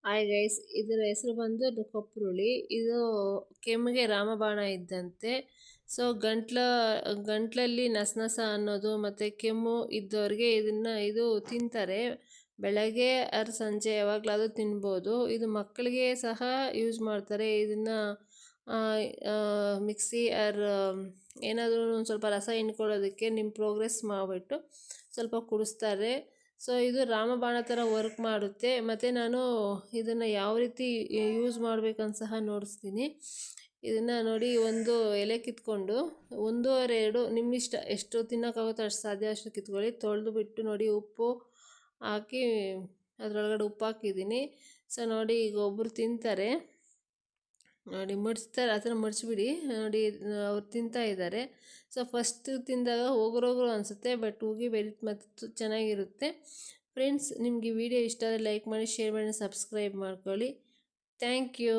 Hi guys, ಇದರ ಹೆಸರು ಬಂದು ಕೊಪ್ರುಳಿ. ಇದು ಕೆಮ್ಮಿಗೆ ರಾಮಬಾಣ ಇದ್ದಂತೆ. ಸೊ ಗಂಟ್ಲಲ್ಲಿ ನಸನಸ ಅನ್ನೋದು ಮತ್ತು ಕೆಮ್ಮು ಇದ್ದವ್ರಿಗೆ ಇದು ತಿಂತಾರೆ. ಬೆಳಗ್ಗೆ ಆರ್ ಸಂಜೆ ಯಾವಾಗಲಾದರೂ ತಿನ್ಬೋದು. ಇದು ಮಕ್ಕಳಿಗೆ ಸಹ ಯೂಸ್ ಮಾಡ್ತಾರೆ. ಇದನ್ನು ಮಿಕ್ಸಿ ಆರ್ ಏನಾದರೂ ಒಂದು ಸ್ವಲ್ಪ ರಸ ಹಿಂಡ್ಕೊಳ್ಳೋದಕ್ಕೆ ನಿಮ್ಮ ಪ್ರೋಗ್ರೆಸ್ ಮಾಡಿಬಿಟ್ಟು ಸ್ವಲ್ಪ ಕುಡಿಸ್ತಾರೆ. ಸೊ ಇದು ರಾಮಬಾಣ ಥರ ವರ್ಕ್ ಮಾಡುತ್ತೆ. ಮತ್ತು ನಾನು ಇದನ್ನು ಯಾವ ರೀತಿ ಯೂಸ್ ಮಾಡಬೇಕಂತ ಸಹ ನೋಡಿಸ್ತೀನಿ. ಇದನ್ನು ನೋಡಿ, ಒಂದು ಎಲೆ ಕಿತ್ಕೊಂಡು 1-2 ನಿಮ್ಮಿಷ್ಟ ಎಷ್ಟು ತಿನ್ನೋಕ್ಕಾಗುತ್ತೋ ಅಷ್ಟು ಸಾಧ್ಯ ಅಷ್ಟು ಕಿತ್ಕೊಳ್ಳಿ. ತೊಳೆದು ಬಿಟ್ಟು ನೋಡಿ, ಉಪ್ಪು ಹಾಕಿ ಅದರೊಳಗಡೆ ಉಪ್ಪು ಹಾಕಿದ್ದೀನಿ. ಸೊ ನೋಡಿ, ಈಗ ಒಬ್ಬರು ತಿಂತಾರೆ ನೋಡಿ, ಮಡಿಸ್ತಾರೆ. ಆ ಥರ ಮಡಿಸ್ಬಿಡಿ ನೋಡಿ, ಅವ್ರು ತಿಂತಾ ಇದ್ದಾರೆ. ಸೊ ಫಸ್ಟ್ ತಿಂದಾಗ ಹೋಗ್ರೋಗ್ರು ಅನಿಸುತ್ತೆ, ಬಟ್ ಉಗಿಬೇಡಿ ಮತ್ತು ಚೆನ್ನಾಗಿರುತ್ತೆ. ಫ್ರೆಂಡ್ಸ್, ನಿಮಗೆ ವಿಡಿಯೋ ಇಷ್ಟ ಆದರೆ ಲೈಕ್ ಮಾಡಿ, ಶೇರ್ ಮಾಡಿ, ಸಬ್ಸ್ಕ್ರೈಬ್ ಮಾಡ್ಕೊಳ್ಳಿ. Thank you.